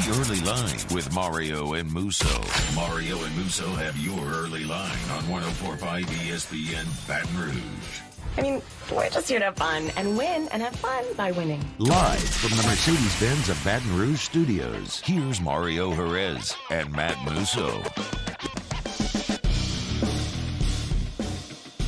The Early Line with Mario and Musso. Mario and Musso have your early line on 104.5 ESPN Baton Rouge. I mean, we're just here to have fun and win and have fun by winning. Live from the Mercedes-Benz of Baton Rouge studios, here's Mario Jerez and Matt Musso.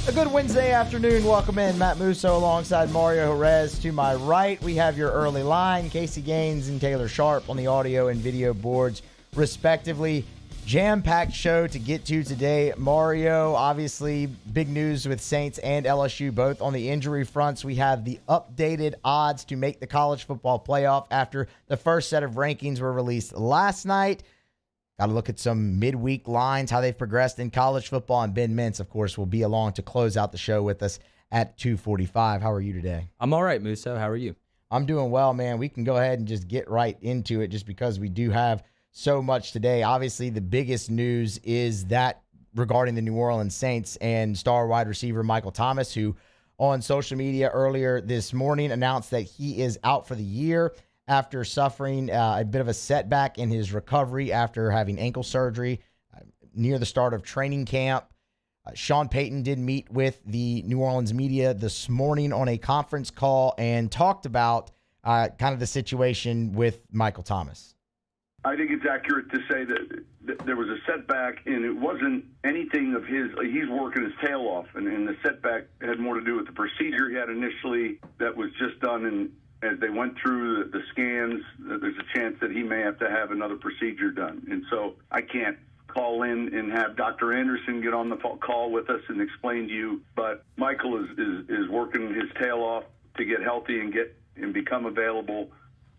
A good Wednesday afternoon. Welcome in. Matt Musso alongside Mario Jerez. To my right, we have your early line, Casey Gaines and Taylor Sharp on the audio and video boards, respectively. Jam-packed show to get to today. Mario, obviously, big news with Saints and LSU, both on the injury fronts. We have the updated odds to make the college football playoff after the first set of rankings were released last night. Got to look at some midweek lines, how they've progressed in college football. And Ben Mintz, of course, will be along to close out the show with us at 2:45. How are you today? I'm all right, Musso. How are you? I'm doing well, man. We can go ahead and just get right into it just because we do have so much today. Obviously, the biggest news is that regarding the New Orleans Saints and star wide receiver Michael Thomas, who on social media earlier this morning announced that he is out for the year after suffering a bit of a setback in his recovery after having ankle surgery near the start of training camp. Sean Payton did meet with the New Orleans media this morning on a conference call and talked about kind of the situation with Michael Thomas. I think it's accurate to say that there was a setback, and it wasn't anything of his. He's working his tail off, and the setback had more to do with the procedure he had initially that was just done. And as they went through the scans, there's a chance that he may have to have another procedure done. And so I can't call in and have Dr. Anderson get on the call with us and explain to you, but Michael is working his tail off to get healthy and become available.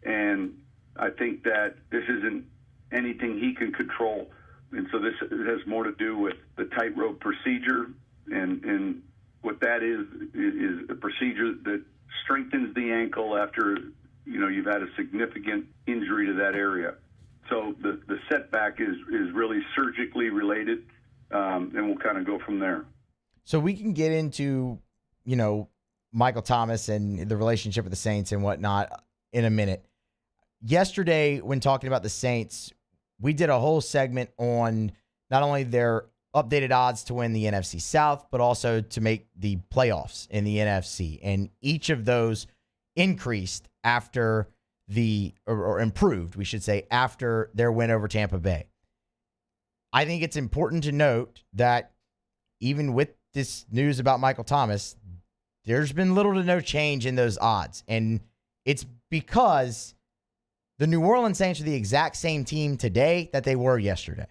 And I think that this isn't anything he can control. And so this has more to do with the tightrope procedure. And what that is a procedure that strengthens the ankle after, you've had a significant injury to that area. So the setback is really surgically related, and we'll kind of go from there. So we can get into, Michael Thomas and the relationship with the Saints and whatnot in a minute. Yesterday, when talking about the Saints, we did a whole segment on not only their updated odds to win the NFC South, but also to make the playoffs in the NFC. And each of those increased after or improved, we should say, after their win over Tampa Bay. I think it's important to note that even with this news about Michael Thomas, there's been little to no change in those odds. And it's because the New Orleans Saints are the exact same team today that they were yesterday.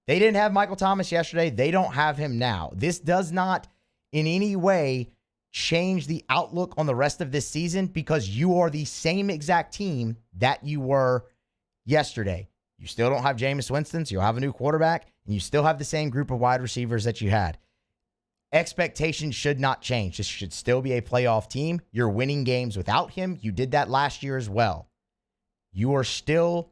They didn't have Michael Thomas yesterday. They don't have him now. This does not in any way change the outlook on the rest of this season because you are the same exact team that you were yesterday. You still don't have Jameis Winston, so you'll have a new quarterback, and you still have the same group of wide receivers that you had. Expectations should not change. This should still be a playoff team. You're winning games without him. You did that last year as well. You are still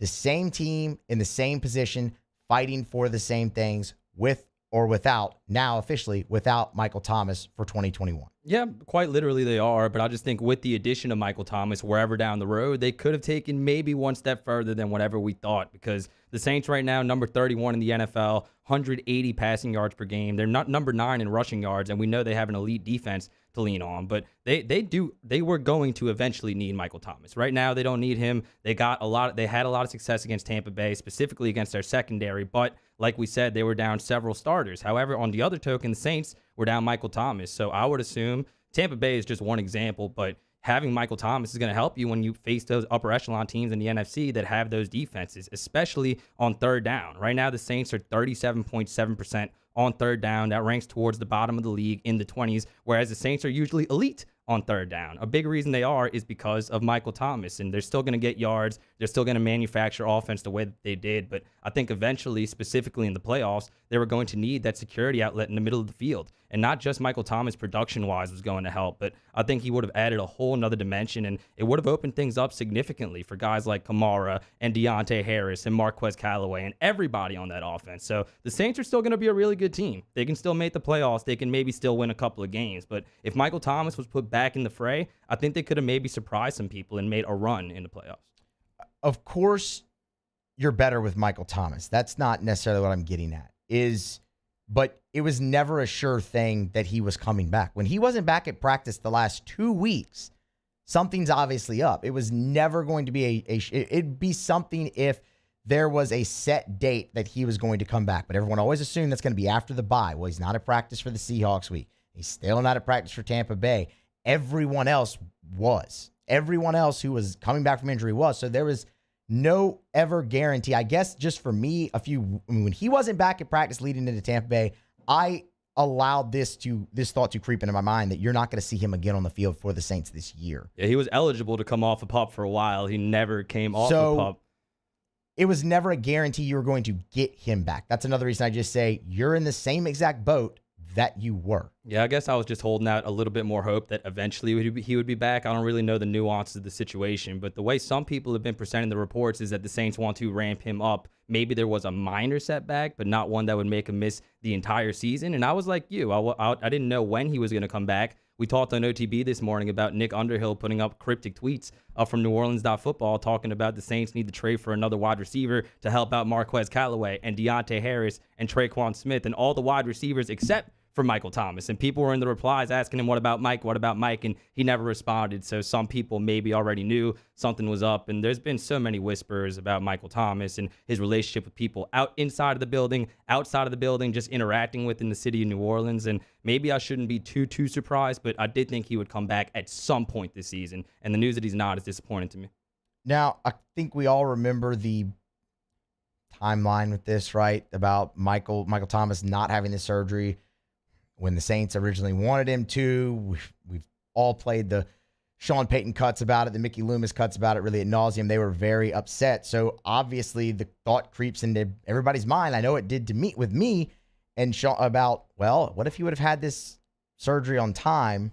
the same team in the same position, fighting for the same things with or without, now officially without Michael Thomas for 2021. Yeah, quite literally they are, but I just think with the addition of Michael Thomas, wherever down the road, they could have taken maybe one step further than whatever we thought, because the Saints right now, number 31 in the NFL, 180 passing yards per game. They're not number 9 in rushing yards, and we know they have an elite defense to lean on, but they were going to eventually need Michael Thomas. Right now, they don't need him. They had a lot of success against Tampa Bay, specifically against their secondary, but like we said, they were down several starters. However, on the other token, the Saints were down Michael Thomas. So I would assume Tampa Bay is just one example, but having Michael Thomas is going to help you when you face those upper echelon teams in the NFC that have those defenses, especially on third down. Right now, the Saints are 37.7% on third down. That ranks towards the bottom of the league in the 20s, whereas the Saints are usually elite on third down. A big reason they are is because of Michael Thomas, and they're still going to get yards. They're still going to manufacture offense the way that they did, but I think eventually, specifically in the playoffs, they were going to need that security outlet in the middle of the field. And not just Michael Thomas production-wise was going to help, but I think he would have added a whole nother dimension, and it would have opened things up significantly for guys like Kamara and Deontay Harris and Marquez Callaway and everybody on that offense. So the Saints are still going to be a really good team. They can still make the playoffs. They can maybe still win a couple of games. But if Michael Thomas was put back in the fray, I think they could have maybe surprised some people and made a run in the playoffs. of course, you're better with Michael Thomas. That's not necessarily what I'm getting at. But it was never a sure thing that he was coming back. When he wasn't back at practice the last 2 weeks, something's obviously up. It was never going to be it'd be something if there was a set date that he was going to come back. But everyone always assumed that's going to be after the bye. Well, he's not at practice for the Seahawks week. He's still not at practice for Tampa Bay. Everyone else was. Everyone else who was coming back from injury was. So there was no ever guarantee. I guess just for me, when he wasn't back at practice leading into Tampa Bay, I allowed this thought to creep into my mind that you're not going to see him again on the field for the Saints this year. Yeah, he was eligible to come off a PUP for a while. He never came off a PUP. It was never a guarantee you were going to get him back. That's another reason I just say you're in the same exact boat that you were. Yeah, I guess I was just holding out a little bit more hope that eventually he would be back. I don't really know the nuances of the situation, but the way some people have been presenting the reports is that the Saints want to ramp him up. Maybe there was a minor setback, but not one that would make him miss the entire season. And I was like you. I didn't know when he was going to come back. We talked on OTB this morning about Nick Underhill putting up cryptic tweets from NewOrleans.football talking about the Saints need to trade for another wide receiver to help out Marquez Callaway and Deontay Harris and Traquan Smith and all the wide receivers except for Michael Thomas. And people were in the replies asking him, what about Mike? What about Mike? And he never responded. So some people maybe already knew something was up. And there's been so many whispers about Michael Thomas and his relationship with people inside of the building, outside of the building, just interacting with in the city of New Orleans. And maybe I shouldn't be too surprised, but I did think he would come back at some point this season. And the news that he's not is disappointing to me. Now, I think we all remember the timeline with this, right? About Michael Thomas not having the surgery when the Saints originally wanted him to. We've all played the Sean Payton cuts about it, the Mickey Loomis cuts about it really ad nauseum. They were very upset. So obviously the thought creeps into everybody's mind. I know it did with me and Sean about, well, what if he would have had this surgery on time?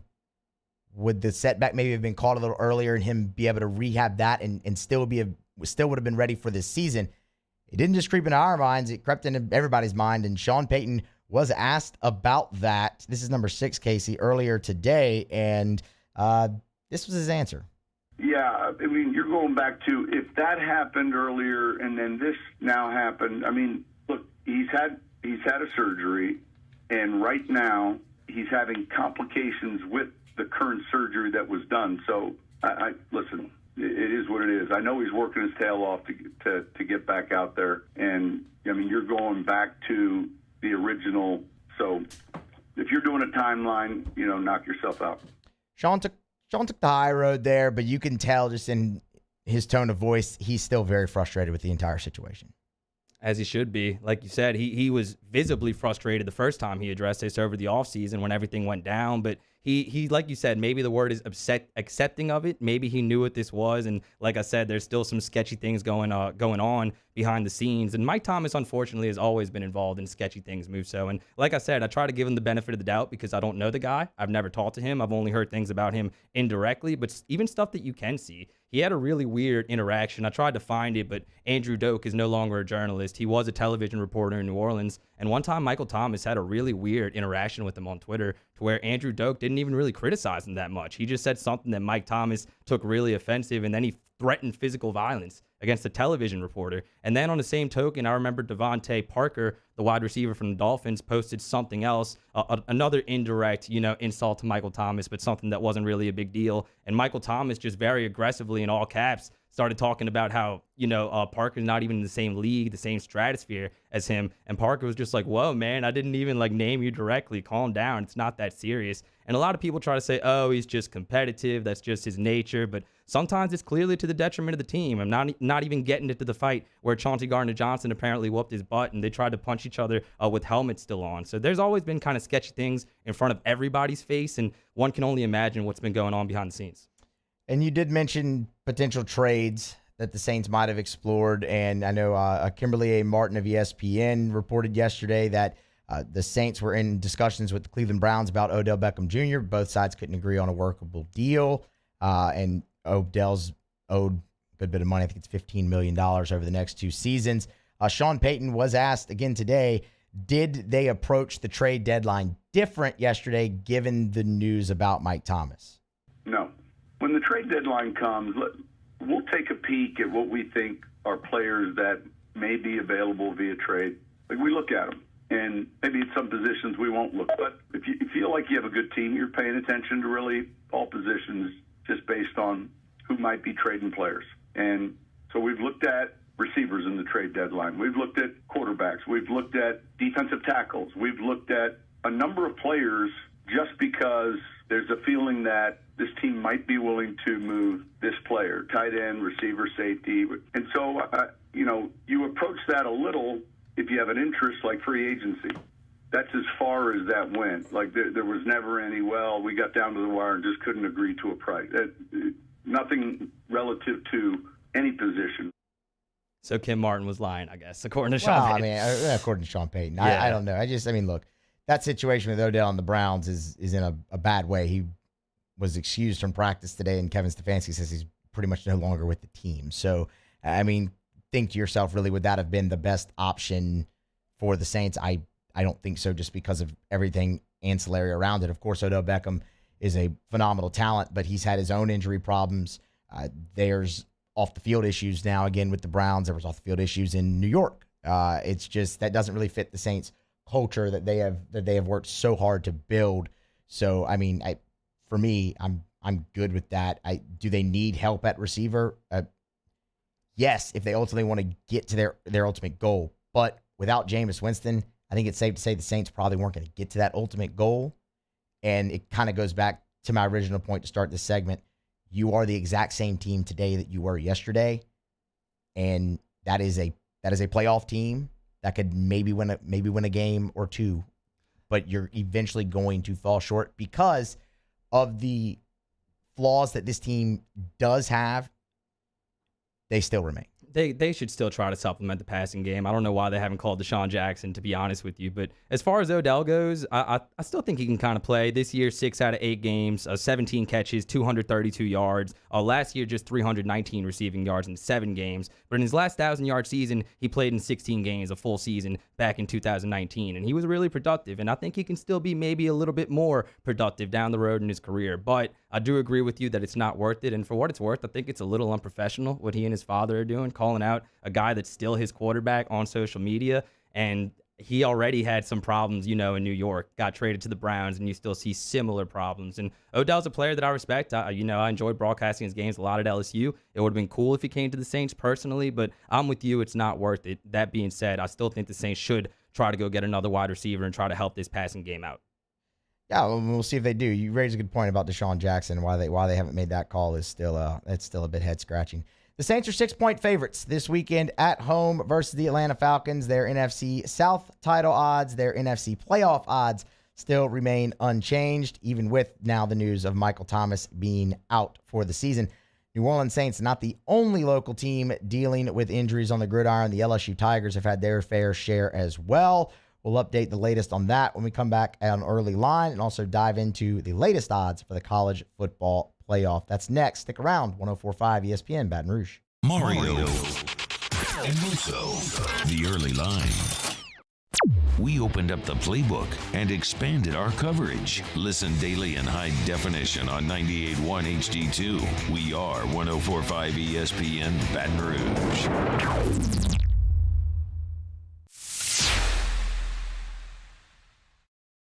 Would the setback maybe have been caught a little earlier and him be able to rehab that and still would have been ready for this season? It didn't just creep into our minds. It crept into everybody's mind. And Sean Payton was asked about that. This is number 6, Casey, earlier today, and this was his answer. Yeah, I mean, you're going back to if that happened earlier and then this now happened. I mean, look, he's had a surgery, and right now he's having complications with the current surgery that was done. So, I listen. It is what it is. I know he's working his tail off to get back out there, and I mean, you're going back to the original. So if you're doing a timeline, knock yourself out. Sean took the high road there, but you can tell just in his tone of voice, he's still very frustrated with the entire situation. As he should be. Like you said, he was visibly frustrated the first time he addressed this over the offseason when everything went down. But he like you said, maybe the word is accepting of it. Maybe he knew what this was. And like I said, there's still some sketchy things going on behind the scenes. And Mike Thomas, unfortunately, has always been involved in sketchy things, Musso. And like I said, I try to give him the benefit of the doubt because I don't know the guy. I've never talked to him. I've only heard things about him indirectly. But even stuff that you can see, he had a really weird interaction. I tried to find it, but Andrew Doak is no longer a journalist. He was a television reporter in New Orleans. And one time, Michael Thomas had a really weird interaction with him on Twitter to where Andrew Doak didn't even really criticize him that much. He just said something that Mike Thomas took really offensive, and then he threatened physical violence against a television reporter. And then on the same token, I remember Devontae Parker, the wide receiver from the Dolphins, posted something else, another indirect, insult to Michael Thomas, but something that wasn't really a big deal. And Michael Thomas just very aggressively in all caps started talking about how, Parker's not even in the same league, the same stratosphere as him. And Parker was just like, whoa, man, I didn't even name you directly. Calm down. It's not that serious. And a lot of people try to say, oh, he's just competitive. That's just his nature. But sometimes it's clearly to the detriment of the team. I'm not even getting into the fight where Chauncey Gardner-Johnson apparently whooped his butt and they tried to punch each other with helmets still on. So there's always been kind of sketchy things in front of everybody's face. And one can only imagine what's been going on behind the scenes. And you did mention potential trades that the Saints might have explored. And I know Kimberly A. Martin of ESPN reported yesterday that the Saints were in discussions with the Cleveland Browns about Odell Beckham Jr. Both sides couldn't agree on a workable deal. And Odell's owed a good bit of money. I think it's $15 million over the next 2 seasons. Sean Payton was asked again today, did they approach the trade deadline different yesterday given the news about Mike Thomas? No. When the trade deadline comes, we'll take a peek at what we think are players that may be available via trade. Like, we look at them, and maybe at some positions we won't look. But if you feel like you have a good team, you're paying attention to really all positions just based on who might be trading players. And so we've looked at receivers in the trade deadline. We've looked at quarterbacks. We've looked at defensive tackles. We've looked at a number of players just because there's a feeling that this team might be willing to move this player, tight end, receiver, safety. And so, you approach that a little if you have an interest like free agency. That's as far as that went. Like, there was never any, well, we got down to the wire and just couldn't agree to a price. Nothing relative to any position. So Kim Martin was lying, I guess, according to Sean Payton. According to Sean Payton. Yeah. I don't know. Look, that situation with Odell and the Browns is in a bad way. He was excused from practice today, and Kevin Stefanski says he's pretty much no longer with the team. So, think to yourself, really, would that have been the best option for the Saints? I don't think so, just because of everything ancillary around it. Of course, Odell Beckham is a phenomenal talent, but he's had his own injury problems. There's off-the-field issues now, again, with the Browns. There was off-the-field issues in New York. It's just that doesn't really fit the Saints' culture that they have worked so hard to build. So, for me, I'm good with that. Do they need help at receiver? Yes, if they ultimately want to get to their ultimate goal. But without Jameis Winston, I think it's safe to say the Saints probably weren't going to get to that ultimate goal. And it kind of goes back to my original point to start this segment. You are the exact same team today that you were yesterday, and that is a playoff team that could maybe win a game or two, but you're eventually going to fall short because of the flaws that this team does have. They still remain. They should still try to supplement the passing game. I don't know why they haven't called Deshaun Jackson, to be honest with you. But as far as Odell goes, I still think he can kind of play. This year, 6 out of 8 games, 17 catches, 232 yards. Last year, just 319 receiving yards in 7 games. But in his last 1,000-yard season, he played in 16 games, a full season, back in 2019. And he was really productive. And I think he can still be maybe a little bit more productive down the road in his career. But I do agree with you that it's not worth it. And for what it's worth, I think it's a little unprofessional what he and his father are doing, calling out a guy that's still his quarterback on social media. And he already had some problems, in New York, got traded to the Browns, and you still see similar problems. And Odell's a player that I respect. I enjoyed broadcasting his games a lot at LSU. It would have been cool if he came to the Saints personally, but I'm with you. It's not worth it. That being said, I still think the Saints should try to go get another wide receiver and try to help this passing game out. Yeah, we'll see if they do. You raised a good point about Deshaun Jackson. Why they haven't made that call is still it's still a bit head scratching. The Saints are 6-point favorites this weekend at home versus the Atlanta Falcons. Their NFC South title odds, their NFC playoff odds still remain unchanged, even with now the news of Michael Thomas being out for the season. New Orleans Saints not the only local team dealing with injuries on the gridiron. The LSU Tigers have had their fair share as well. We'll update the latest on that when we come back on Early Line and also dive into the latest odds for the college football playoff. That's next. Stick around. 104.5 ESPN Baton Rouge. Mario and Musso, the Early Line. We opened up the playbook and expanded our coverage. Listen daily in high definition on 98.1 HD2. We are 104.5 ESPN Baton Rouge.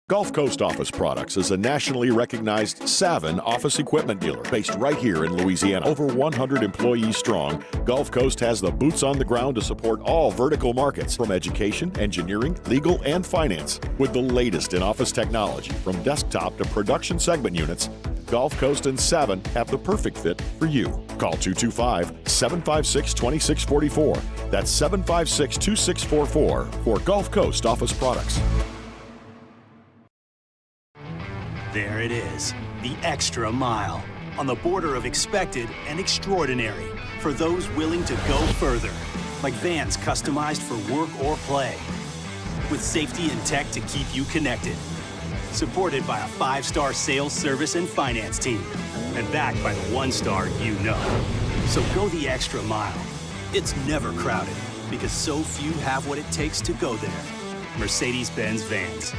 Gulf Coast Office Products is a nationally recognized Savin office equipment dealer based right here in Louisiana. Over 100 employees strong, Gulf Coast has the boots on the ground to support all vertical markets from education, engineering, legal, and finance. With the latest in office technology, from desktop to production segment units, Gulf Coast and Savin have the perfect fit for you. Call 225-756-2644. That's 756-2644 for Gulf Coast Office Products. There it is, the extra mile, on the border of expected and extraordinary, for those willing to go further, like vans customized for work or play, with safety and tech to keep you connected, supported by a 5-star sales, service, and finance team, and backed by the 1-star you know. So go the extra mile. It's never crowded, because so few have what it takes to go there. Mercedes-Benz Vans.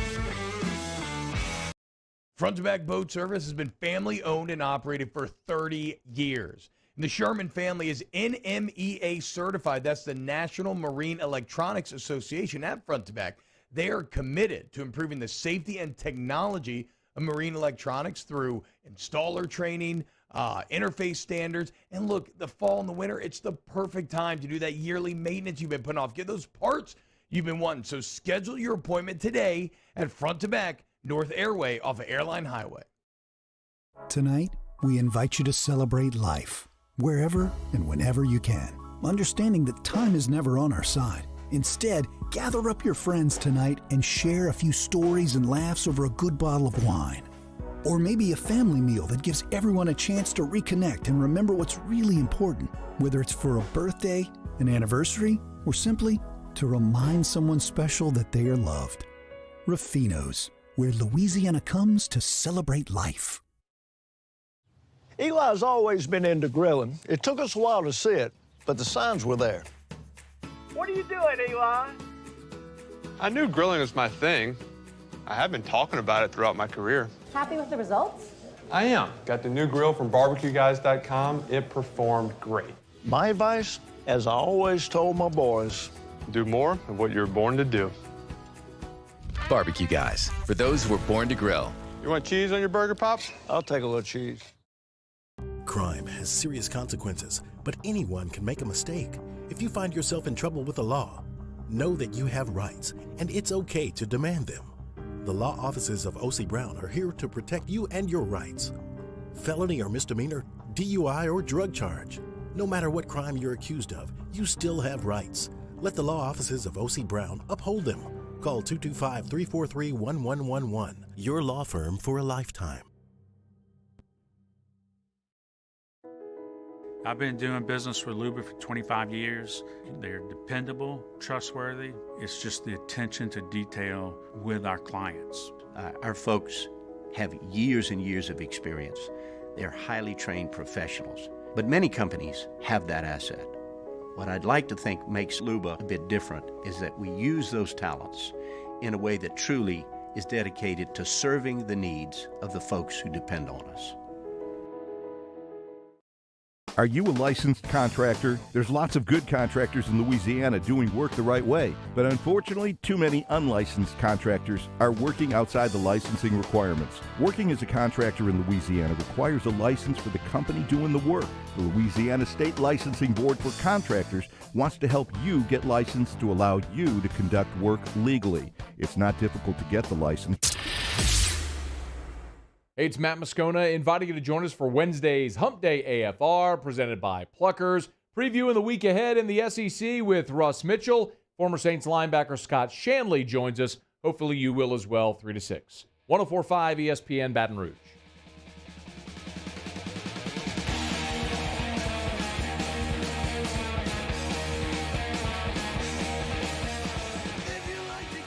Front to Back Boat Service has been family owned and operated for 30 years. And the Sherman family is NMEA certified. That's the National Marine Electronics Association at Front to Back. They are committed to improving the safety and technology of marine electronics through installer training, interface standards. And look, the fall and the winter, it's the perfect time to do that yearly maintenance you've been putting off. Get those parts you've been wanting. So schedule your appointment today at Front to Back, North Airway off of Airline Highway. Tonight, we invite you to celebrate life, wherever and whenever you can, understanding that time is never on our side. Instead, gather up your friends tonight and share a few stories and laughs over a good bottle of wine. Or maybe a family meal that gives everyone a chance to reconnect and remember what's really important, whether it's for a birthday, an anniversary, or simply to remind someone special that they are loved. Rafino's, where Louisiana comes to celebrate life. Eli's always been into grilling. It took us a while to see it, but the signs were there. What are you doing, Eli? I knew grilling was my thing. I have been talking about it throughout my career. Happy with the results? I am. Got the new grill from barbecueguys.com. It performed great. My advice, as I always told my boys, do more of what you're born to do. Barbecue Guys, for those who were born to grill. You want cheese on your burger, Pops? I'll take a little cheese. Crime has serious consequences, but anyone can make a mistake. If you find yourself in trouble with the law, know that you have rights, and it's okay to demand them. The law offices of O.C. Brown are here to protect you and your rights. Felony or misdemeanor, DUI or drug charge. No matter what crime you're accused of, you still have rights. Let the law offices of O.C. Brown uphold them. Call 225-343-1111. Your law firm for a lifetime. I've been doing business with Luba for 25 years. They're dependable, trustworthy. It's just the attention to detail with our clients. Our folks have years and years of experience. They're highly trained professionals. But many companies have that asset. What I'd like to think makes Luba a bit different is that we use those talents in a way that truly is dedicated to serving the needs of the folks who depend on us. Are you a licensed contractor? There's lots of good contractors in Louisiana doing work the right way, but unfortunately, too many unlicensed contractors are working outside the licensing requirements. Working as a contractor in Louisiana requires a license for the company doing the work. The Louisiana State Licensing Board for Contractors wants to help you get licensed to allow you to conduct work legally. It's not difficult to get the license. Hey, it's Matt Moscona inviting you to join us for Wednesday's Hump Day AFR presented by Pluckers. Previewing the week ahead in the SEC with Russ Mitchell. Former Saints linebacker Scott Shanley joins us. Hopefully you will as well, 3 to 6. 104.5 ESPN Baton Rouge.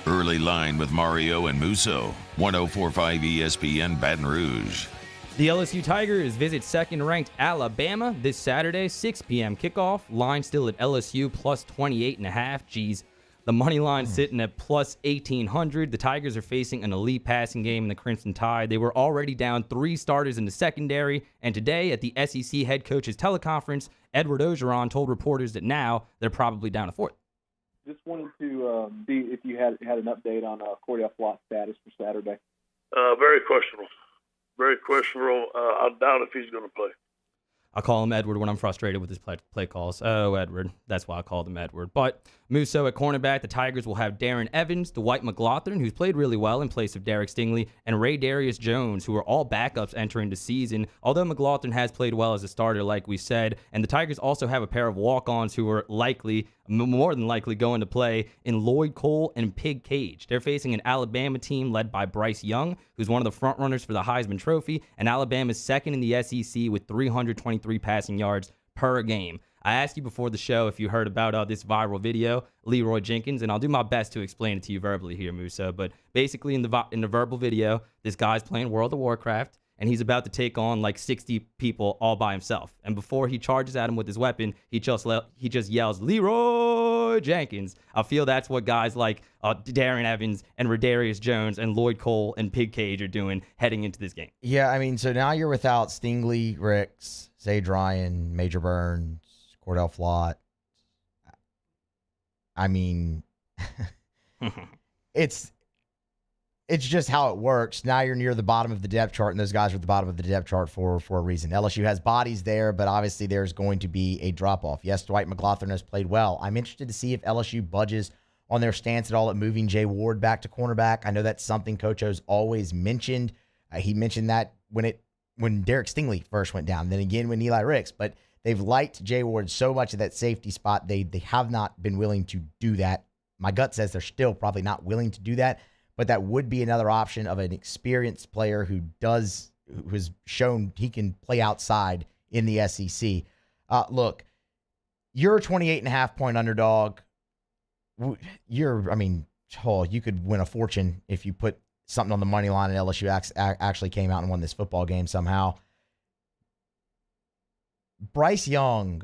Early Line with Mario and Musso. 104.5 ESPN Baton Rouge. The LSU Tigers visit second-ranked Alabama this Saturday, 6 p.m. kickoff. Line still at LSU plus 28.5. Geez, the money line sitting at plus 1,800. The Tigers are facing an elite passing game in the Crimson Tide. They were already down 3 starters in the secondary, and today at the SEC head coach's teleconference, Edward Ogeron told reporters that now they're probably down a 4th. Just wanted to see if you had an update on Cordell Flott's status for Saturday. Very questionable. Very questionable. I doubt if he's going to play. I call him Edward when I'm frustrated with his play calls. Oh, Edward. That's why I called him Edward. But Musso at cornerback, the Tigers will have Darren Evans, Dwight McLaughlin, who's played really well in place of Derek Stingley, and Ray Darius Jones, who are all backups entering the season, although McLaughlin has played well as a starter, like we said. And the Tigers also have a pair of walk-ons who are more than likely going to play in Lloyd Cole and Pig Cage. They're facing an Alabama team led by Bryce Young, who's one of the frontrunners for the Heisman Trophy, and Alabama's second in the SEC with 323 passing yards per game. I asked you before the show if you heard about this viral video, Leroy Jenkins, and I'll do my best to explain it to you verbally here, Musso. But basically in the verbal video, this guy's playing World of Warcraft. and he's about to take on like 60 people all by himself. And before he charges at him with his weapon, he just yells, "Leroy Jenkins." I feel that's what guys like Darren Evans and Radarius Jones and Lloyd Cole and Pig Cage are doing heading into this game. Yeah, I mean, so now you're without Stingley, Ricks, Sage Ryan, Major Burns, Cordell Flott. I mean, it's just how it works. Now you're near the bottom of the depth chart, and those guys are at the bottom of the depth chart for a reason. LSU has bodies there, but obviously there's going to be a drop-off. Yes, Dwight McGlothern has played well. I'm interested to see if LSU budges on their stance at all at moving Jay Ward back to cornerback. I know that's something Coach O's always mentioned. He mentioned that when Derek Stingley first went down, then again when Eli Ricks, but they've liked Jay Ward so much at that safety spot, they have not been willing to do that. My gut says they're still probably not willing to do that, but that would be another option of an experienced player who's shown he can play outside in the SEC. Look, you're a 28.5-point underdog. You could win a fortune if you put something on the money line and LSU actually came out and won this football game somehow. Bryce Young,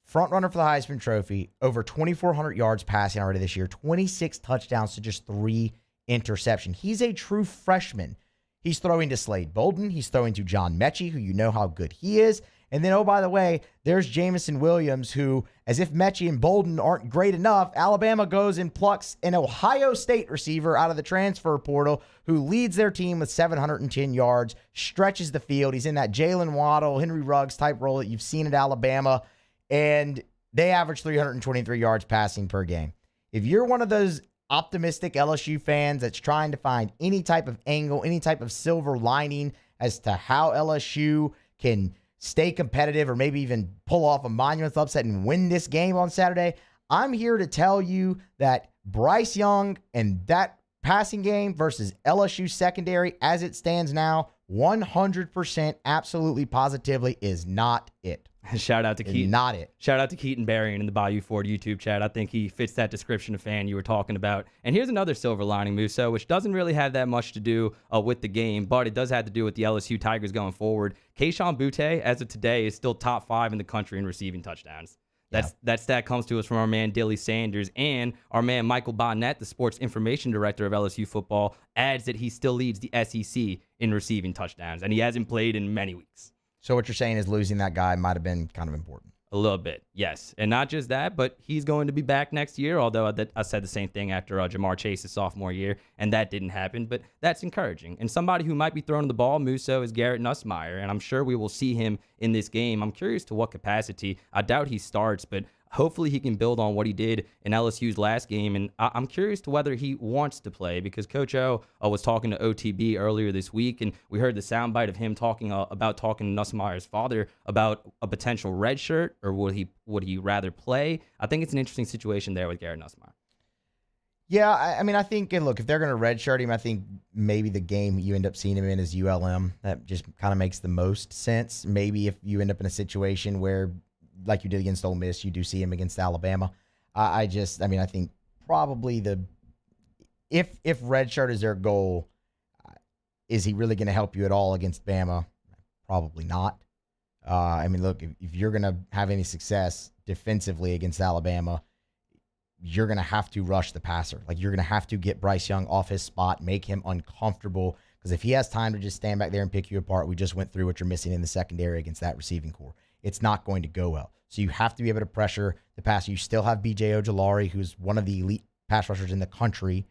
front runner for the Heisman Trophy, over 2,400 yards passing already this year, 26 touchdowns to just 3 interceptions. He's a true freshman. He's throwing to Slade Bolden. He's throwing to John Mechie, who you know how good he is. And then, oh, by the way, there's Jamison Williams, who, as if Mechie and Bolden aren't great enough, Alabama goes and plucks an Ohio State receiver out of the transfer portal who leads their team with 710 yards, stretches the field. He's in that Jalen Waddle, Henry Ruggs type role that you've seen at Alabama, and they average 323 yards passing per game. If you're one of those optimistic LSU fans that's trying to find any type of angle, any type of silver lining as to how LSU can stay competitive or maybe even pull off a monumental upset and win this game on Saturday, I'm here to tell you that Bryce Young and that passing game versus LSU secondary as it stands now, 100% absolutely positively is not it. Shout out to Keaton. Not it. Shout out to Keaton Berrien in the Bayou Ford YouTube chat. I think he fits that description of fan you were talking about. And here's another silver lining, Musso, which doesn't really have that much to do with the game, but it does have to do with the LSU Tigers going forward. Kayshon Boutte, as of today, is still top 5 in the country in receiving touchdowns. That stat comes to us from our man Dilly Sanders, and our man Michael Bonnet, the sports information director of LSU football, adds that he still leads the SEC in receiving touchdowns, and he hasn't played in many weeks. So what you're saying is losing that guy might have been kind of important. A little bit, yes. And not just that, but he's going to be back next year, although I said the same thing after Jamar Chase's sophomore year, and that didn't happen, but that's encouraging. And somebody who might be throwing the ball, Musso, is Garrett Nussmeier, and I'm sure we will see him in this game. I'm curious to what capacity. I doubt he starts, but hopefully he can build on what he did in LSU's last game, and I'm curious to whether he wants to play because Coach O was talking to OTB earlier this week, and we heard the soundbite of him talking to Nussmeier's father about a potential red shirt, or would he rather play? I think it's an interesting situation there with Garrett Nussmeier. Yeah, I think, and look, if they're going to redshirt him, I think maybe the game you end up seeing him in is ULM. That just kind of makes the most sense. Maybe if you end up in a situation where, like you did against Ole Miss, you do see him against Alabama. I think probably if redshirt is their goal, is he really going to help you at all against Bama? Probably not. Look, if you're going to have any success defensively against Alabama, you're going to have to rush the passer. Like, you're going to have to get Bryce Young off his spot, make him uncomfortable, because if he has time to just stand back there and pick you apart, we just went through what you're missing in the secondary against that receiving core. It's not going to go well. So you have to be able to pressure the passer. You still have B.J. Ojolari, who's one of the elite pass rushers in the country,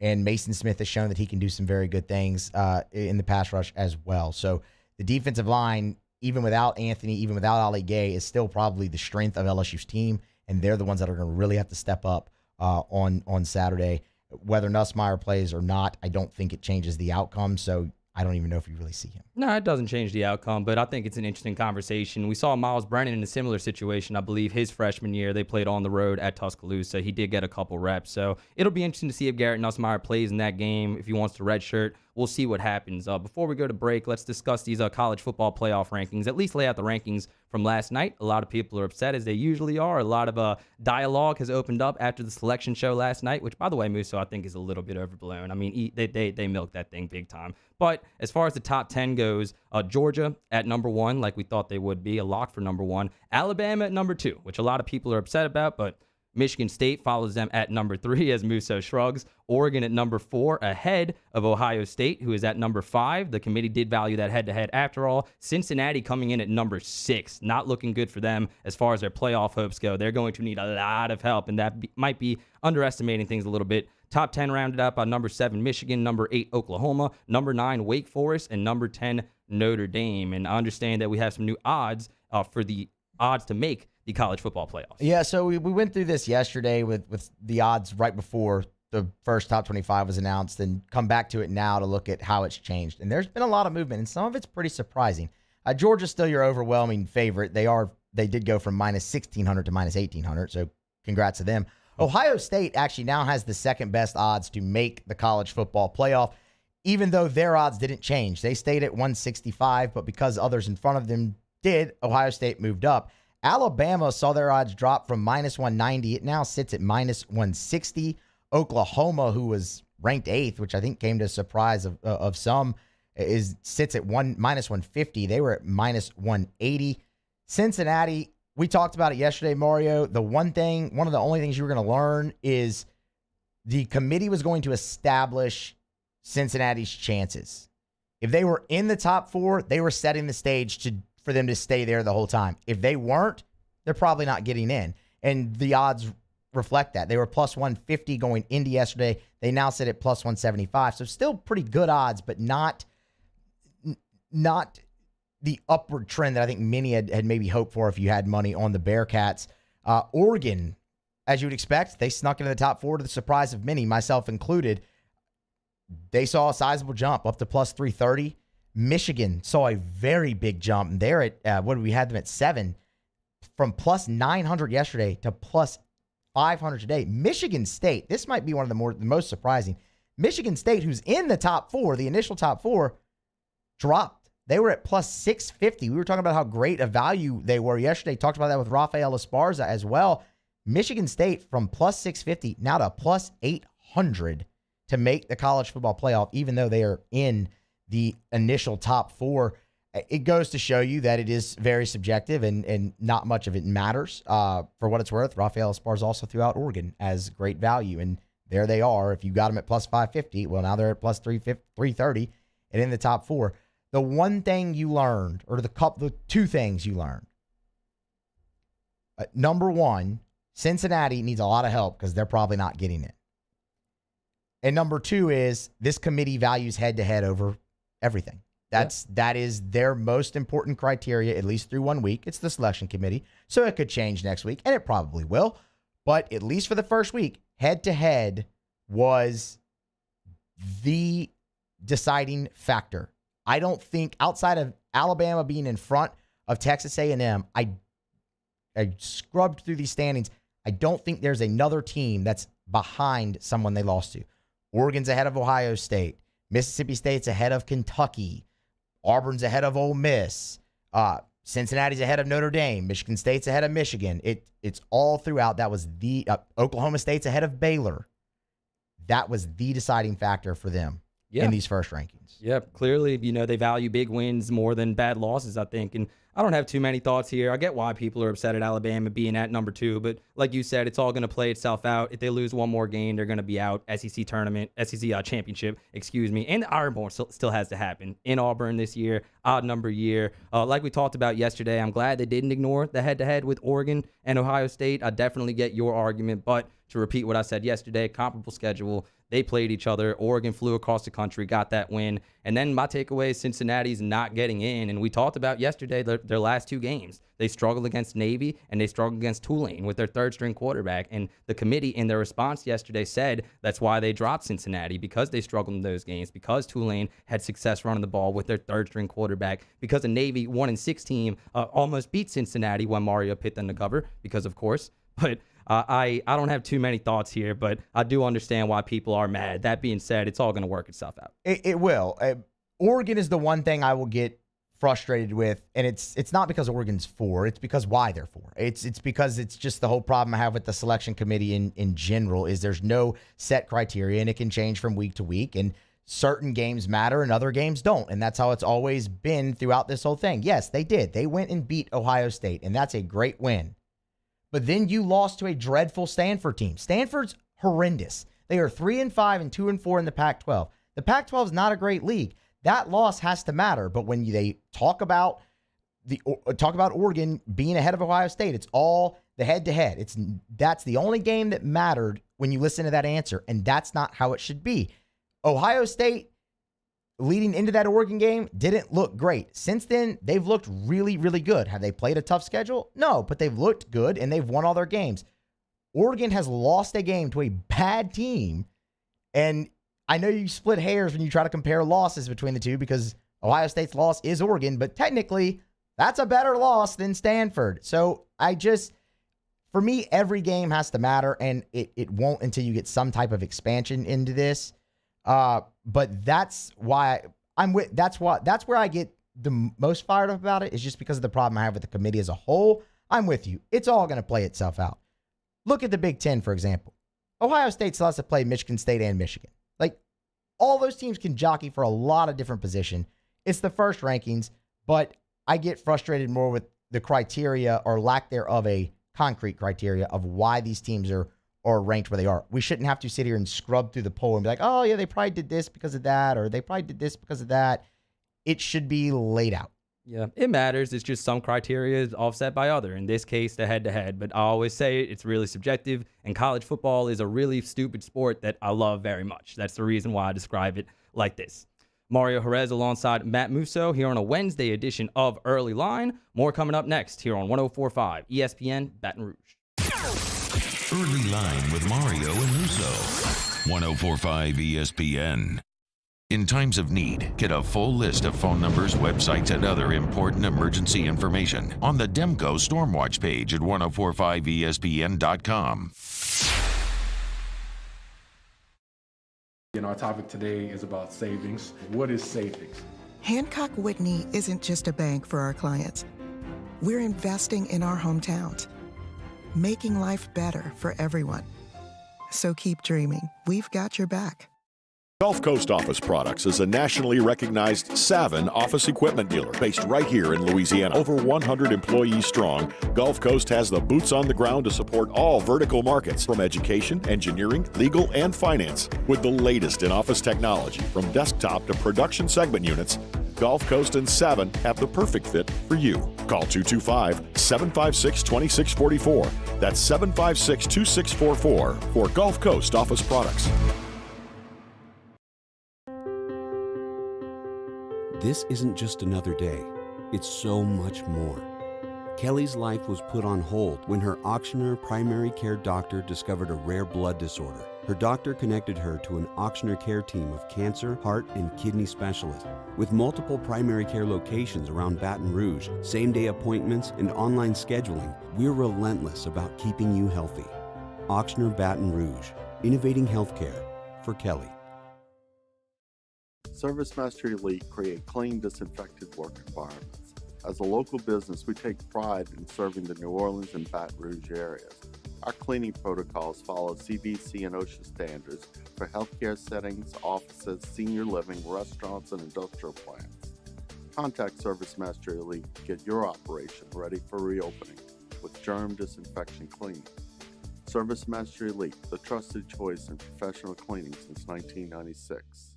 and Mason Smith has shown that he can do some very good things in the pass rush as well. So the defensive line, even without Anthony, even without Ali Gay, is still probably the strength of LSU's team, and they're the ones that are going to really have to step up on Saturday. Whether Nussmeier plays or not, I don't think it changes the outcome, so I don't even know if you really see him. No, it doesn't change the outcome, but I think it's an interesting conversation. We saw Miles Brennan in a similar situation. I believe his freshman year, they played on the road at Tuscaloosa. He did get a couple reps, so it'll be interesting to see if Garrett Nussmeier plays in that game. If he wants to redshirt, we'll see what happens. Before we go to break, let's discuss these college football playoff rankings, at least lay out the rankings from last night. A lot of people are upset, as they usually are. A lot of dialogue has opened up after the selection show last night, which, by the way, Musso, I think is a little bit overblown. I mean, they milked that thing big time. But as far as the top 10 goes, Georgia at number 1, like we thought they would be, a lock for number 1. Alabama at number 2, which a lot of people are upset about, but Michigan State follows them at number 3 as Musso shrugs. Oregon at number 4, ahead of Ohio State, who is at number 5. The committee did value that head-to-head after all. Cincinnati coming in at number 6. Not looking good for them as far as their playoff hopes go. They're going to need a lot of help, and that might be underestimating things a little bit. Top 10 rounded up on number 7, Michigan, number 8, Oklahoma, number 9, Wake Forest, and number 10, Notre Dame. And I understand that we have some new odds for the odds to make the college football playoffs. Yeah, so we went through this yesterday with the odds right before the first top 25 was announced, and come back to it now to look at how it's changed. And there's been a lot of movement, and some of it's pretty surprising. Georgia's still your overwhelming favorite. They did go from minus 1,600 to minus 1,800, so congrats to them. Ohio State actually now has the second best odds to make the college football playoff, even though their odds didn't change. They stayed at 165, but because others in front of them did, Ohio State moved up. Alabama saw their odds drop from minus 190. It now sits at minus 160. Oklahoma, who was ranked 8th, which I think came to a surprise of some, sits at minus 150. They were at minus 180. Cincinnati, we talked about it yesterday, Mario. One of the only things you were going to learn is the committee was going to establish Cincinnati's chances. If they were in the top 4, they were setting the stage for them to stay there the whole time. If they weren't, they're probably not getting in. And the odds reflect that. They were plus 150 going into yesterday. They now sit at plus 175. So still pretty good odds, but not the upward trend that I think many had maybe hoped for if you had money on the Bearcats. Oregon, as you would expect, they snuck into the top 4 to the surprise of many, myself included. They saw a sizable jump up to plus 330. Michigan saw a very big jump. They're at, we had them at 7, from plus 900 yesterday to plus 500 today. Michigan State, this might be one of the most surprising. Michigan State, who's in the top 4, the initial top 4, dropped. They were at plus 650. We were talking about how great a value they were yesterday. Talked about that with Rafael Esparza as well. Michigan State from plus 650 now to plus 800 to make the college football playoff, even though they are in the initial top 4. It goes to show you that it is very subjective and not much of it matters. For what it's worth, Rafael Esparza also threw out Oregon as great value, and there they are. If you got them at plus 550, well, now they're at plus 330 and in the top 4. The one thing you learned, or the two things you learned. Number 1, Cincinnati needs a lot of help because they're probably not getting it. And number 2 is this committee values head-to-head over everything. That is their most important criteria, at least through 1 week. It's the selection committee, so it could change next week, and it probably will. But at least for the first week, head-to-head was the deciding factor. I don't think, outside of Alabama being in front of Texas A&M, I scrubbed through these standings. I don't think there's another team that's behind someone they lost to. Oregon's ahead of Ohio State. Mississippi State's ahead of Kentucky. Auburn's ahead of Ole Miss. Cincinnati's ahead of Notre Dame. Michigan State's ahead of Michigan. It's all throughout. That was the Oklahoma State's ahead of Baylor. That was the deciding factor for them in these first rankings. Yep, clearly, they value big wins more than bad losses, I think. And I don't have too many thoughts here. I get why people are upset at Alabama being at number 2, but like you said, it's all going to play itself out. If they lose one more game, they're going to be out. SEC championship, and the Iron Bowl still has to happen in Auburn this year, odd number year. Like we talked about yesterday, I'm glad they didn't ignore the head-to-head with Oregon and Ohio State. I definitely get your argument, but to repeat what I said yesterday, comparable schedule. They played each other. Oregon flew across the country, got that win. And then my takeaway is Cincinnati's not getting in. And we talked about yesterday their last 2 games. They struggled against Navy and they struggled against Tulane with their third-string quarterback. And the committee, in their response yesterday, said that's why they dropped Cincinnati, because they struggled in those games, because Tulane had success running the ball with their third-string quarterback, because a Navy 1-6 team almost beat Cincinnati when Mario picked them to cover, because of course. But I don't have too many thoughts here, but I do understand why people are mad. That being said, it's all going to work itself out. It will. Oregon is the one thing I will get frustrated with, and it's not because Oregon's 4, it's because why they're 4. It's because it's just the whole problem I have with the selection committee in general is there's no set criteria, and it can change from week to week, and certain games matter and other games don't, and that's how it's always been throughout this whole thing. Yes, they did. They went and beat Ohio State, and that's a great win. But then you lost to a dreadful Stanford team. Stanford's horrendous. They are 3-5 and 2-4 in the Pac-12. The Pac-12 is not a great league. That loss has to matter. But when they talk about Oregon being ahead of Ohio State, it's all the head-to-head. That's the only game that mattered when you listen to that answer, and that's not how it should be. Ohio State, leading into that Oregon game, didn't look great. Since then, they've looked really, really good. Have they played a tough schedule? No, but they've looked good, and they've won all their games. Oregon has lost a game to a bad team, and I know you split hairs when you try to compare losses between the two because Ohio State's loss is Oregon, but technically, that's a better loss than Stanford. So for me, every game has to matter, and it won't until you get some type of expansion into this. But that's why that's where I get the most fired up about it, is just because of the problem I have with the committee as a whole. I'm with you. It's all going to play itself out. Look at the Big Ten, for example. Ohio State still has to play Michigan State and Michigan. Like, all those teams can jockey for a lot of different positions. It's the first rankings, but I get frustrated more with the criteria or lack thereof a concrete criteria of why these teams are ranked where they are. We shouldn't have to sit here and scrub through the poll and be like, oh, yeah, they probably did this because of that, or they probably did this because of that. It should be laid out. Yeah, it matters. It's just some criteria is offset by other. In this case, the head-to-head. But I always say it's really subjective, and college football is a really stupid sport that I love very much. That's the reason why I describe it like this. Mario Jerez alongside Matt Musso here on a Wednesday edition of Early Line. More coming up next here on 104.5 ESPN Baton Rouge. Early Line with Mario and Musso. 104.5 ESPN. In times of need, get a full list of phone numbers, websites, and other important emergency information on the Demco Stormwatch page at 1045ESPN.com. Our topic today is about savings. What is savings? Hancock Whitney isn't just a bank for our clients. We're investing in our hometowns, making life better for everyone. So keep dreaming. We've got your back. Gulf Coast Office Products is a nationally recognized Savin office equipment dealer based right here in Louisiana. Over 100 employees strong, Gulf Coast has the boots on the ground to support all vertical markets, from education, engineering, legal, and finance. With the latest in office technology, from desktop to production segment units, Gulf Coast and Savin have the perfect fit for you. Call 225-756-2644. That's 756-2644 for Gulf Coast Office Products. This isn't just another day. It's so much more. Kelly's life was put on hold when her auctioneer primary care doctor discovered a rare blood disorder. Her doctor connected her to an auctioneer care team of cancer, heart, and kidney specialists. With multiple primary care locations around Baton Rouge, same-day appointments, and online scheduling, we're relentless about keeping you healthy. Auctioneer Baton Rouge, innovating healthcare for Kelly. Service Master Elite create clean, disinfected work environments. As a local business, we take pride in serving the New Orleans and Baton Rouge areas. Our cleaning protocols follow CDC and OSHA standards for healthcare settings, offices, senior living, restaurants, and industrial plants. Contact Service Master Elite to get your operation ready for reopening with germ disinfection cleaning. Service Master Elite, the trusted choice in professional cleaning since 1996.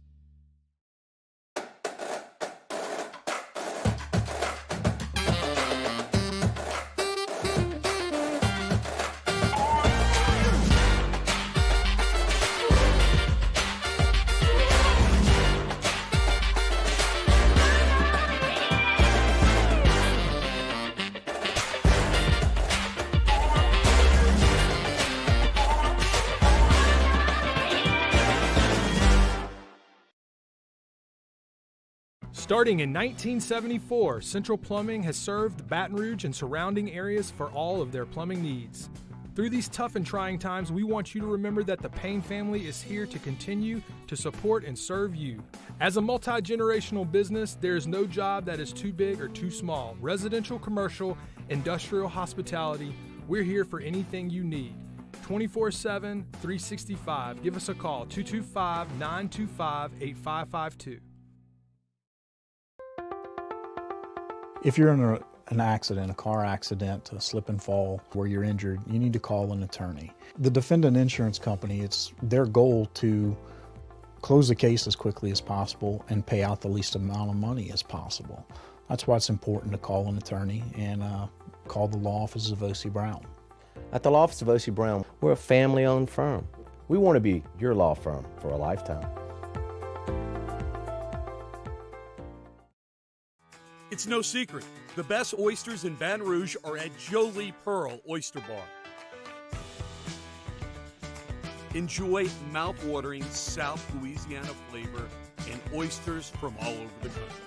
Starting in 1974, Central Plumbing has served Baton Rouge and surrounding areas for all of their plumbing needs. Through these tough and trying times, we want you to remember that the Payne family is here to continue to support and serve you. As a multi-generational business, there is no job that is too big or too small. Residential, commercial, industrial, hospitality, we're here for anything you need. 24/7, 365. Give us a call, 225-925-8552. If you're in an accident, a car accident, a slip and fall where you're injured, you need to call an attorney. The defendant insurance company, it's their goal to close the case as quickly as possible and pay out the least amount of money as possible. That's why it's important to call an attorney and call the law offices of O.C. Brown. At the law office of O.C. Brown, we're a family-owned firm. We want to be your law firm for a lifetime. It's no secret. The best oysters in Baton Rouge are at Jolie Pearl Oyster Bar. Enjoy mouth-watering South Louisiana flavor and oysters from all over the country.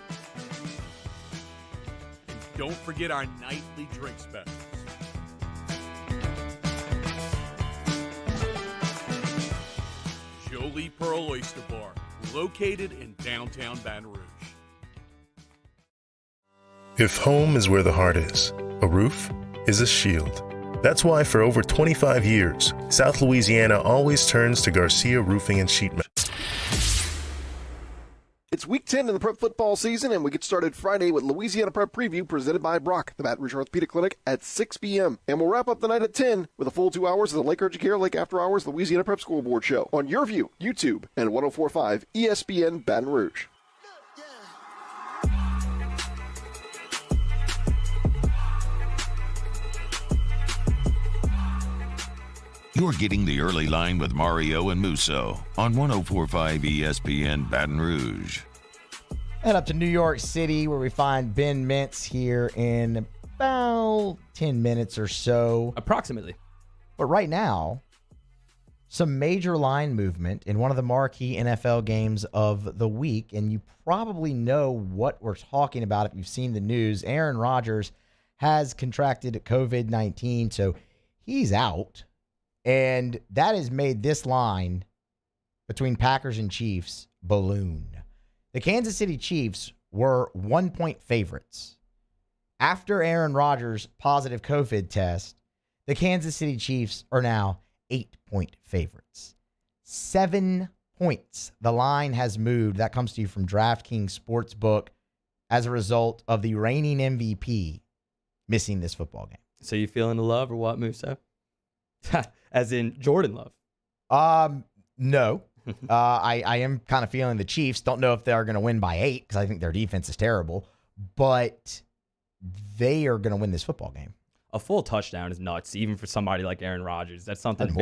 And don't forget our nightly drink specials. Jolie Pearl Oyster Bar, located in downtown Baton Rouge. If home is where the heart is, a roof is a shield. That's why for over 25 years, South Louisiana always turns to Garcia Roofing and Sheet Metal. It's week 10 in the prep football season, and we get started Friday with Louisiana Prep Preview presented by Brock, the Baton Rouge Orthopedic Clinic, at 6 p.m. And we'll wrap up the night at 10 with a full 2 hours of the Lake Urgent Care Lake After Hours Louisiana Prep School Board Show on Your View, YouTube, and 104.5 ESPN Baton Rouge. You're getting the early line with Mario and Musso on 104.5 ESPN Baton Rouge. Head up to New York City where we find Ben Mintz here in about 10 minutes or so. Approximately. But right now, some major line movement in one of the marquee NFL games of the week, and you probably know what we're talking about if you've seen the news. Aaron Rodgers has contracted COVID-19, so he's out. And that has made this line between Packers and Chiefs balloon. The Kansas City Chiefs were 1-point favorites. After Aaron Rodgers' positive COVID test, the Kansas City Chiefs are now 8-point favorites. 7 points. The line has moved. That comes to you from DraftKings Sportsbook as a result of the reigning MVP missing this football game. So you feeling the love or what, Musso? As in Jordan Love? No. I am kind of feeling the Chiefs. Don't know if they are going to win by 8 because I think their defense is terrible, but they are going to win this football game. A full touchdown is nuts, even for somebody like Aaron Rodgers. That's something That's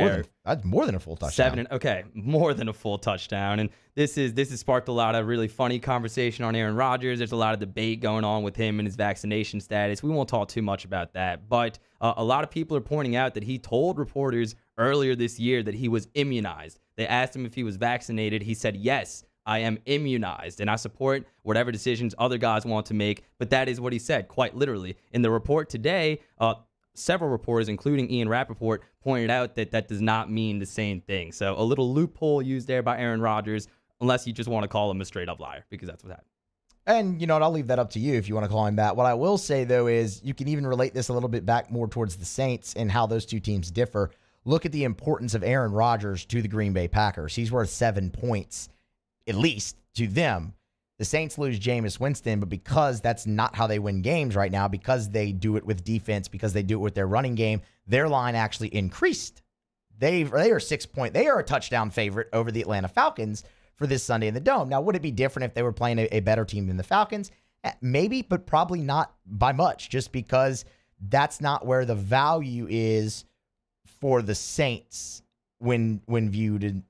more than a full touchdown. More than a full touchdown. And this has sparked a lot of really funny conversation on Aaron Rodgers. There's a lot of debate going on with him and his vaccination status. We won't talk too much about that. But a lot of people are pointing out that he told reporters earlier this year that he was immunized. They asked him if he was vaccinated. He said, yes, I am immunized, and I support whatever decisions other guys want to make, but that is what he said, quite literally. In the report today, several reporters, including Ian Rappaport, pointed out that that does not mean the same thing. So a little loophole used there by Aaron Rodgers, unless you just want to call him a straight-up liar, because that's what happened. And, you know what, I'll leave that up to you if you want to call him that. What I will say, though, is you can even relate this a little bit back more towards the Saints and how those two teams differ. Look at the importance of Aaron Rodgers to the Green Bay Packers. He's worth 7 points, at least, to them. The Saints lose Jameis Winston, but because that's not how they win games right now, because they do it with defense, because they do it with their running game, their line actually increased. They are 6 point. They are a touchdown favorite over the Atlanta Falcons for this Sunday in the Dome. Now, would it be different if they were playing a better team than the Falcons? Maybe, but probably not by much, just because that's not where the value is for the Saints when viewed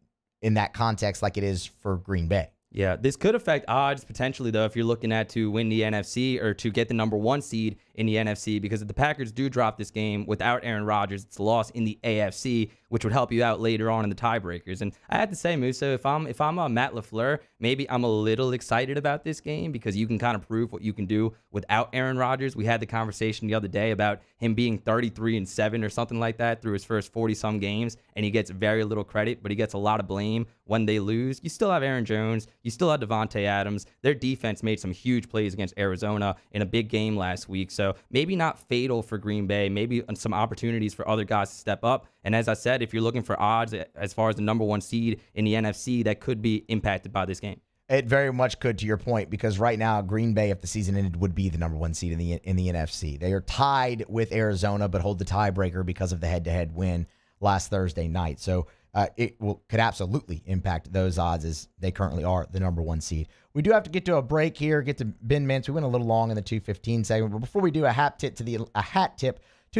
in that context like it is for Green Bay. Yeah, this could affect odds potentially, though, if you're looking at to win the NFC or to get the number 1 seed in the NFC, because if the Packers do drop this game without Aaron Rodgers, it's a loss in the AFC, which would help you out later on in the tiebreakers. And I have to say, Musso, if I'm Matt LaFleur, maybe I'm a little excited about this game because you can kind of prove what you can do without Aaron Rodgers. We had the conversation the other day about him being 33-7 or something like that through his first 40-some games, and he gets very little credit, but he gets a lot of blame when they lose. You still have Aaron Jones. You still have Devontae Adams. Their defense made some huge plays against Arizona in a big game last week, so maybe not fatal for Green Bay, maybe some opportunities for other guys to step up. And as I said, if you're looking for odds as far as the number one seed in the NFC, that could be impacted by this game. It very much could, to your point, because right now Green Bay, if the season ended, would be the number one seed in the NFC. They are tied with Arizona, but hold the tiebreaker because of the head-to-head win last Thursday night. So could absolutely impact those odds as they currently are the number one seed. We do have to get to a break here, get to Ben Mintz. We went a little long in the 2:15 segment, but before we do, a hat tip to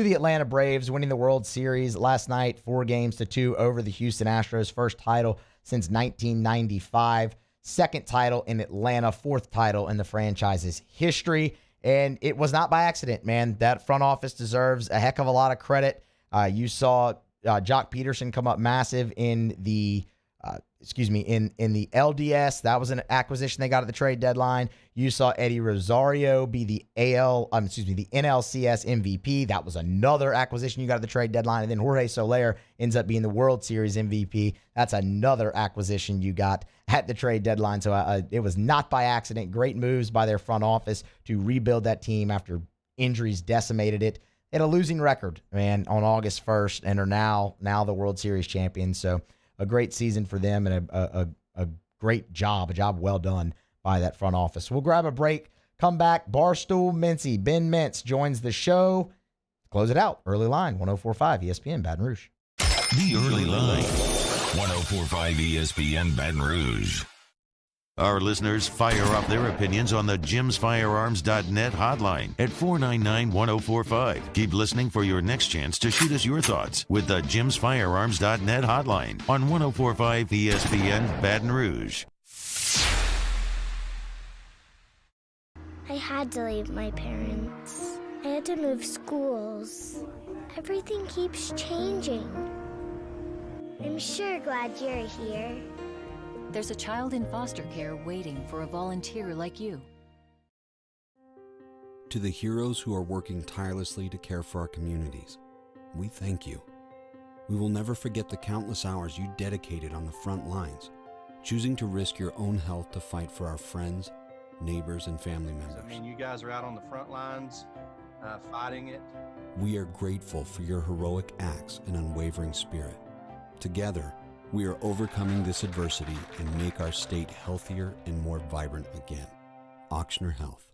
the Atlanta Braves winning the World Series last night, 4-2 over the Houston Astros. First title since 1995. Second title in Atlanta, fourth title in the franchise's history. And it was not by accident, man. That front office deserves a heck of a lot of credit. You saw Jock Peterson come up massive in the in the LDS. That was an acquisition they got at the trade deadline. You saw Eddie Rosario be the NLCS MVP. That was another acquisition you got at the trade deadline. And then Jorge Soler ends up being the World Series MVP. That's another acquisition you got at the trade deadline. So it was not by accident. Great moves by their front office to rebuild that team after injuries decimated it. They had a losing record, man, on August 1st and are now the World Series champions. So a great season for them and a great job, a job well done by that front office. We'll grab a break, come back. Barstool Mincy, Ben Mintz joins the show. Close it out. Early Line, 104.5 ESPN Baton Rouge. The Early Line, 104.5 ESPN Baton Rouge. Our listeners fire off their opinions on the jimsfirearms.net hotline at 499-1045. Keep listening for your next chance to shoot us your thoughts with the jimsfirearms.net hotline on 104.5 ESPN Baton Rouge. I had to leave my parents. I had to move schools. Everything keeps changing. I'm sure glad you're here. There's a child in foster care waiting for a volunteer like you. To the heroes who are working tirelessly to care for our communities, we thank you. We will never forget the countless hours you dedicated on the front lines, choosing to risk your own health to fight for our friends, neighbors, and family members. I mean, you guys are out on the front lines fighting it. We are grateful for your heroic acts and unwavering spirit. Together, we are overcoming this adversity and make our state healthier and more vibrant again. Ochsner Health.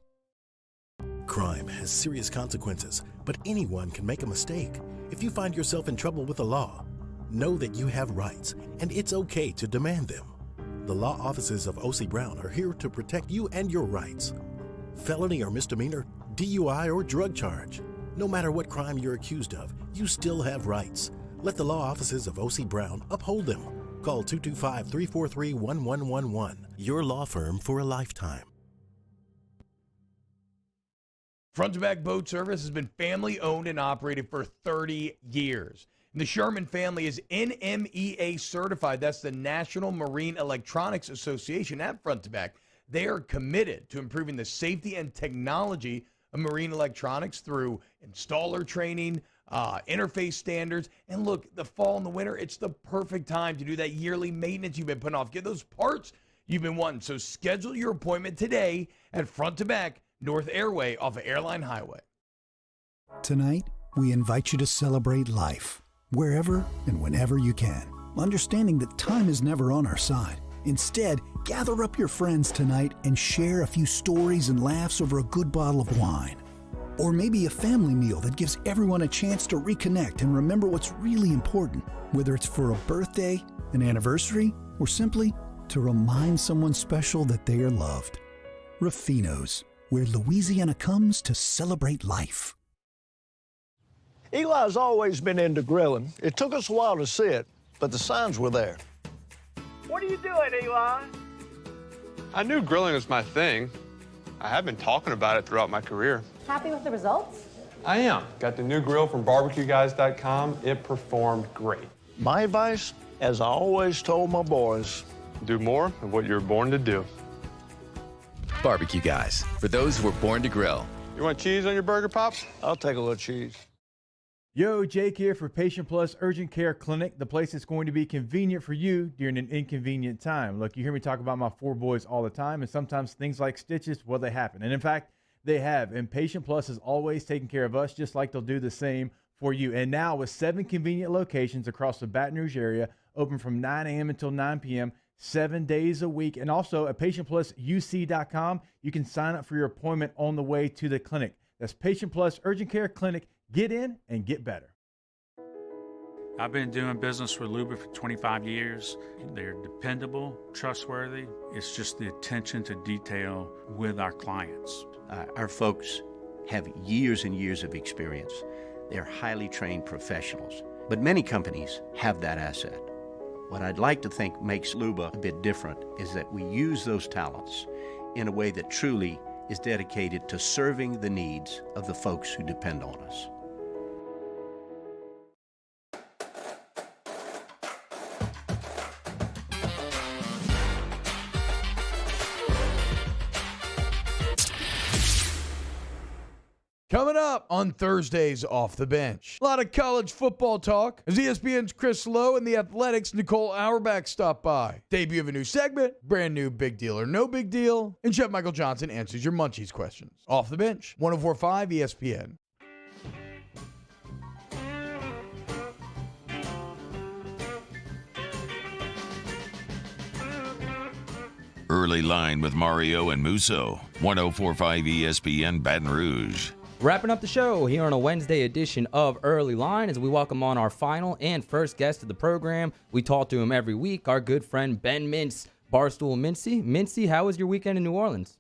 Crime has serious consequences, but anyone can make a mistake. If you find yourself in trouble with the law, know that you have rights, and it's okay to demand them. The law offices of O.C. Brown are here to protect you and your rights. Felony or misdemeanor, DUI or drug charge. No matter what crime you're accused of, you still have rights. Let the law offices of O.C. Brown uphold them. Call 225-343-1111. Your law firm for a lifetime. Front to Back Boat Service has been family owned and operated for 30 years. And the Sherman family is NMEA certified. That's the National Marine Electronics Association at Front to Back. They are committed to improving the safety and technology of marine electronics through installer training, interface standards. And look, the fall and the winter, it's the perfect time to do that yearly maintenance you've been putting off. Get those parts you've been wanting. So schedule your appointment today at Front to Back, North Airway off of Airline Highway. Tonight, we invite you to celebrate life, wherever and whenever you can, understanding that time is never on our side. Instead, gather up your friends tonight and share a few stories and laughs over a good bottle of wine. Or maybe a family meal that gives everyone a chance to reconnect and remember what's really important, whether it's for a birthday, an anniversary, or simply to remind someone special that they are loved. Rafino's, where Louisiana comes to celebrate life. Eli's always been into grilling. It took us a while to see it, but the signs were there. What are you doing, Eli? I knew grilling was my thing. I have been talking about it throughout my career. Happy with the results? I am. Got the new grill from barbecueguys.com. It performed great. My advice, as I always told my boys, Do more of what you're born to do. Barbecue guys, for those who were born to grill. You want cheese on your burger, Pops? I'll take a little cheese. Yo, Jake here for Patient Plus Urgent Care Clinic, the place that's going to be convenient for you during an inconvenient time. Look, you hear me talk about my 4 boys all the time, and sometimes things like stitches, well, they happen. And in fact, they have. And Patient Plus is always taking care of us, just like they'll do the same for you. And now with 7 convenient locations across the Baton Rouge area, open from 9 a.m. until 9 p.m., 7 days a week. And also at patientplusuc.com, you can sign up for your appointment on the way to the clinic. That's Patient Plus Urgent Care Clinic. Get in and get better. I've been doing business with Luba for 25 years. They're dependable, trustworthy. It's just the attention to detail with our clients. Our folks have years and years of experience. They're highly trained professionals, but many companies have that asset. What I'd like to think makes Luba a bit different is that we use those talents in a way that truly is dedicated to serving the needs of the folks who depend on us. Coming up on Thursdays Off the Bench, a lot of college football talk as ESPN's Chris Lowe and the Athletics' Nicole Auerbach stop by. Debut of a new segment, brand new Big Deal or No Big Deal, and Chef Michael Johnson answers your Munchies questions. Off the Bench, 104.5 ESPN. Early Line with Mario and Musso, 104.5 ESPN Baton Rouge. Wrapping up the show here on a Wednesday edition of Early Line as we welcome on our final and first guest of the program. We talk to him every week, our good friend Ben Mintz, Barstool Mincy. Mincy, how was your weekend in New Orleans?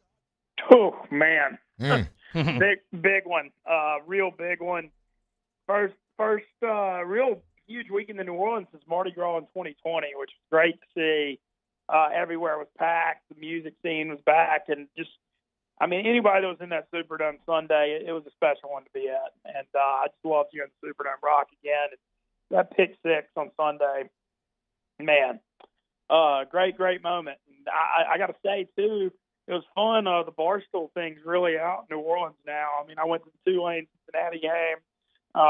Oh, man. Big one. Real big one. First real huge weekend in New Orleans since Mardi Gras in 2020, which was great to see. Everywhere was packed. The music scene was back. And just, I mean, anybody that was in that Superdome Sunday, it was a special one to be at. And I just loved hearing the Superdome rock again. And that pick 6 on Sunday, man, great moment. And I got to say, too, it was fun. The Barstool thing's really out in New Orleans now. I mean, I went to the Tulane Cincinnati game,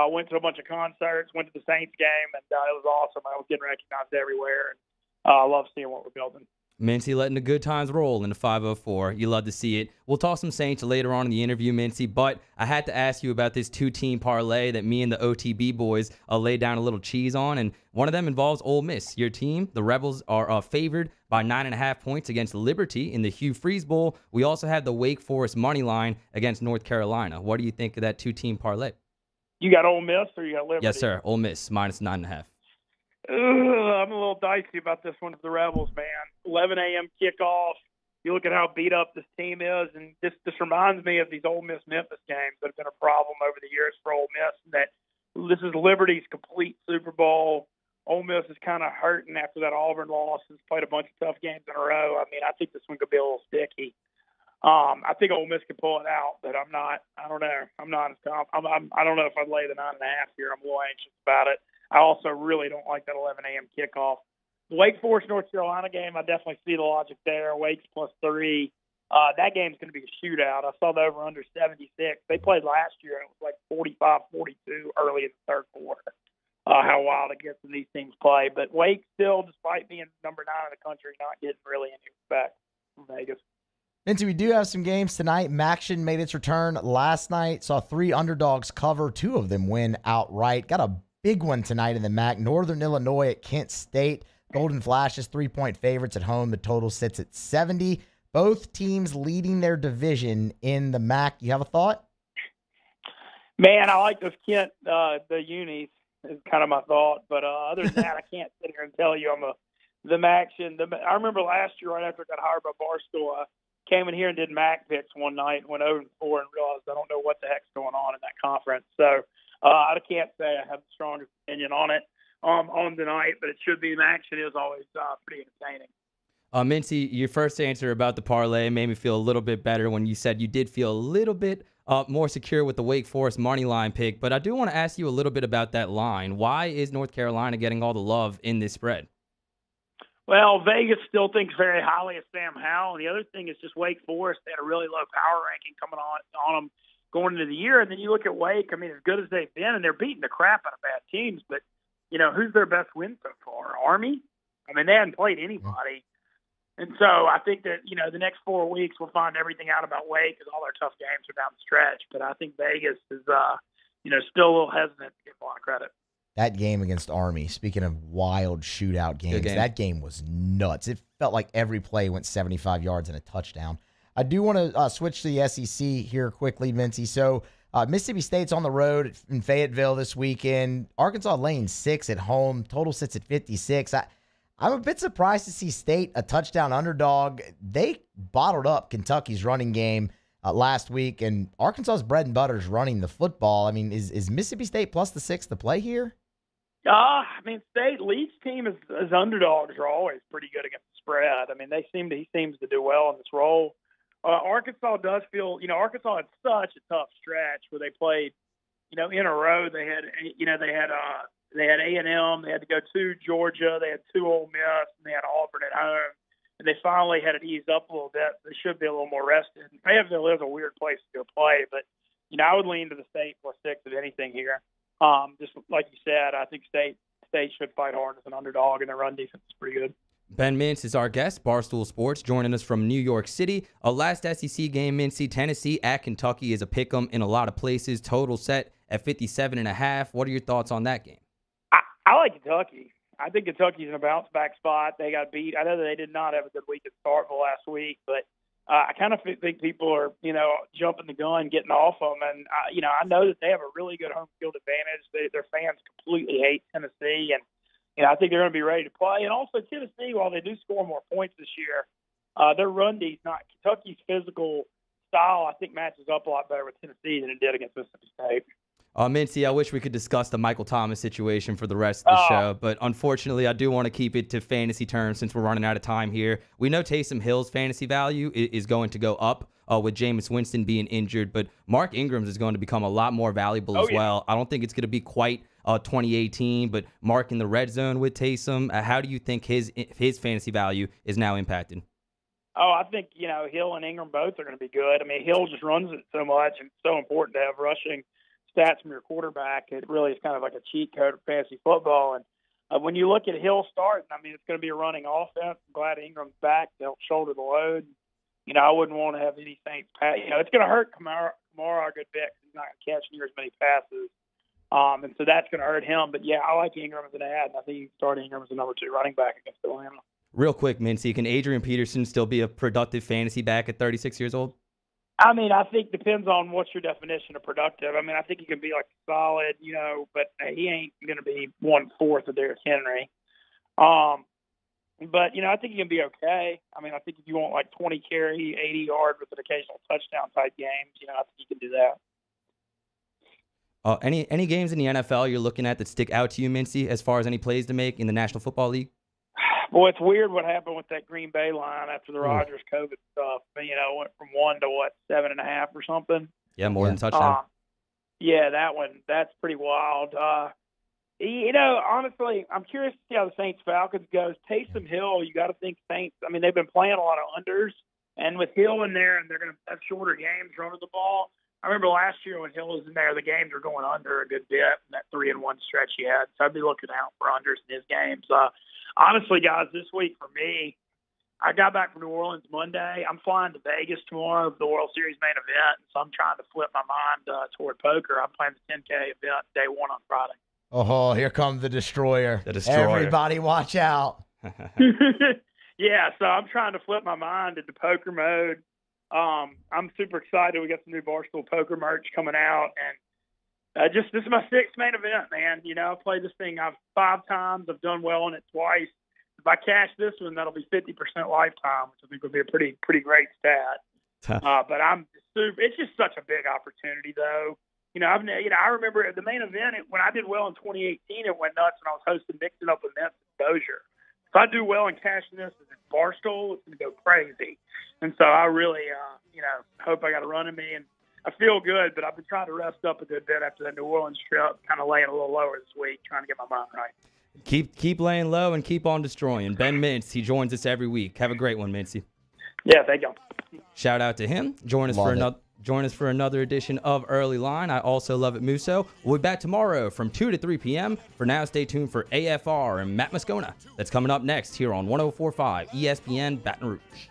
went to a bunch of concerts, went to the Saints game, and it was awesome. I was getting recognized everywhere. And I love seeing what we're building. Mincy letting the good times roll in the 504. You love to see it. We'll talk some Saints later on in the interview, Mincy, but I had to ask you about this 2-team parlay that me and the OTB boys laid down a little cheese on, and one of them involves Ole Miss. Your team, the Rebels, are favored by 9.5 points against Liberty in the Hugh Freeze Bowl. We also have the Wake Forest money line against North Carolina. What do you think of that 2-team parlay? You got Ole Miss or you got Liberty? Yes, sir. Ole Miss, minus 9.5. I'm a little dicey about this one for the Rebels, man. 11 a.m. kickoff. You look at how beat up this team is, and this reminds me of these Ole Miss-Memphis games that have been a problem over the years for Ole Miss. That this is Liberty's complete Super Bowl. Ole Miss is kind of hurting after that Auburn loss and played a bunch of tough games in a row. I mean, I think this one could be a little sticky. I think Ole Miss can pull it out, but I'm not. I don't know. I'm not as confident. I don't know if I'd lay the 9.5 here. I'm a little anxious about it. I also really don't like that 11 a.m. kickoff. The Wake Forest North Carolina game, I definitely see the logic there. Wake's +3. That game's going to be a shootout. I saw the over under 76. They played last year, and it was like 45-42 early in the third quarter. How wild it gets when these teams play. But Wake still, despite being number 9 in the country, not getting really any respect from Vegas. Mincy, we do have some games tonight. Maction made its return last night. Saw 3 underdogs cover. 2 of them win outright. Got a big one tonight in the MAC. Northern Illinois at Kent State. Golden Flashes 3-point favorites at home. The total sits at 70. Both teams leading their division in the MAC. You have a thought? Man, I like those Kent, the unis is kind of my thought. But other than that, I can't sit here and tell you I'm the Maction. I remember last year right after I got hired by Barstool, I came in here and did MAC picks one night and went 0-4 and realized I don't know what the heck's going on in that conference. So I can't say I have the strongest opinion on it on tonight, but it should be Maction. It is always pretty entertaining. Mincy, your first answer about the parlay made me feel a little bit better when you said you did feel a little bit more secure with the Wake Forest money line pick, but I do want to ask you a little bit about that line. Why is North Carolina getting all the love in this spread? Well, Vegas still thinks very highly of Sam Howell. And the other thing is just Wake Forest. They had a really low power ranking coming on them going into the year. And then you look at Wake, I mean, as good as they've been, and they're beating the crap out of bad teams. But, who's their best win so far? Army? I mean, they hadn't played anybody. And so I think that, the next 4 weeks we'll find everything out about Wake because all their tough games are down the stretch. But I think Vegas is, still a little hesitant to give a lot of credit. That game against Army, speaking of wild shootout games, that game was nuts. It felt like every play went 75 yards and a touchdown. I do want to switch to the SEC here quickly, Mintzy. So Mississippi State's on the road in Fayetteville this weekend. Arkansas laying 6 at home. Total sits at 56. I'm a bit surprised to see State a touchdown underdog. They bottled up Kentucky's running game last week, and Arkansas's bread and butter is running the football. I mean, is Mississippi State plus the 6 the play here? State Lee's team as underdogs are always pretty good against the spread. I mean, he seems to do well in this role. Arkansas does feel, Arkansas had such a tough stretch where they played, in a row. They had A&M, they had to go to Georgia, they had 2 Ole Miss, and they had Auburn at home. And they finally had it eased up a little bit. They should be a little more rested. Fayetteville is a weird place to go play, but I would lean to the State plus 6 of anything here. Just like you said, I think State should fight hard as an underdog, and their run defense is pretty good. Ben Mintz is our guest, Barstool Sports, joining us from New York City. A last SEC game, Mintzy, Tennessee at Kentucky is a pick'em in a lot of places. Total set at 57.5. What are your thoughts on that game? I like Kentucky. I think Kentucky's in a bounce-back spot. They got beat. I know that they did not have a good week at Starkville last week, but I kind of think people are, jumping the gun, getting off them. And, I know that they have a really good home field advantage. Their fans completely hate Tennessee. And, I think they're going to be ready to play. And also Tennessee, while they do score more points this year, their run D, Kentucky's physical style, I think matches up a lot better with Tennessee than it did against Mississippi State. Mintzy, I wish we could discuss the Michael Thomas situation for the rest of the show, but unfortunately, I do want to keep it to fantasy terms since we're running out of time here. We know Taysom Hill's fantasy value is going to go up with Jameis Winston being injured, but Mark Ingram's is going to become a lot more valuable as well. I don't think it's going to be quite 2018, but Mark in the red zone with Taysom, how do you think his fantasy value is now impacted? I think, Hill and Ingram both are going to be good. I mean, Hill just runs it so much, and it's so important to have rushing stats from your quarterback. It really is kind of like a cheat code of fantasy football. And when you look at Hill starting, I mean, it's going to be a running offense. I'm glad Ingram's back to help shoulder the load. I wouldn't want to have any Saints pass. It's going to hurt Kamara a good bit because he's not going to catch near as many passes. And so that's going to hurt him. But, yeah, I like Ingram as an ad. And I think you can start Ingram as a number 2 running back against Atlanta. Real quick, Mintzy, can Adrian Peterson still be a productive fantasy back at 36 years old? I mean, I think depends on what's your definition of productive. I mean, I think he can be like solid, but he ain't going to be 1/4 of Derrick Henry. But, I think he can be okay. I mean, I think if you want like 20 carry, 80 yard with an occasional touchdown type games, I think he can do that. Any games in the NFL you're looking at that stick out to you, Mintzy, as far as any plays to make in the National Football League? Boy, it's weird what happened with that Green Bay line after the Rodgers COVID stuff. Went from 1 to 7.5 or something. Yeah, more than touchdown. Yeah, that one. That's pretty wild. Honestly, I'm curious to see how the Saints-Falcons goes. Taysom Hill, you got to think Saints. I mean, they've been playing a lot of unders, and with Hill in there, and they're going to have shorter games running the ball. I remember last year when Hill was in there, the games were going under a good bit in that 3-1 stretch he had. So I'd be looking out for unders in his games. Honestly, guys, this week for me, I got back from New Orleans Monday. I'm flying to Vegas tomorrow for the World Series main event, so I'm trying to flip my mind toward poker. I'm playing the 10K event day 1 on Friday. Oh, here comes the destroyer. The destroyer. Everybody watch out. Yeah, so I'm trying to flip my mind into poker mode. I'm super excited. We got some new Barstool poker merch coming out, and this is my 6th main event, man. I've played this thing 5 times. I've done well in it twice. If I cash this one, that'll be 50% lifetime, which I think would be a pretty great stat. But it's just such a big opportunity, though. I remember the main event when I did well in 2018, it went nuts, and I was hosting Mixing Up with Mintz and Dozier. If I do well in cashing this as a Barstool, it's going to go crazy. And so I really, hope I got a run in me. And I feel good, but I've been trying to rest up a good bit after that New Orleans trip, kind of laying a little lower this week, trying to get my mind right. Keep laying low and keep on destroying. Ben Mintz, he joins us every week. Have a great one, Mintzy. Yeah, thank you. Shout out to him. Join us for another edition of Early Line. I also love it, Musso. We'll be back tomorrow from 2 to 3 p.m. For now, stay tuned for AFR and Matt Moscona. That's coming up next here on 104.5 ESPN Baton Rouge.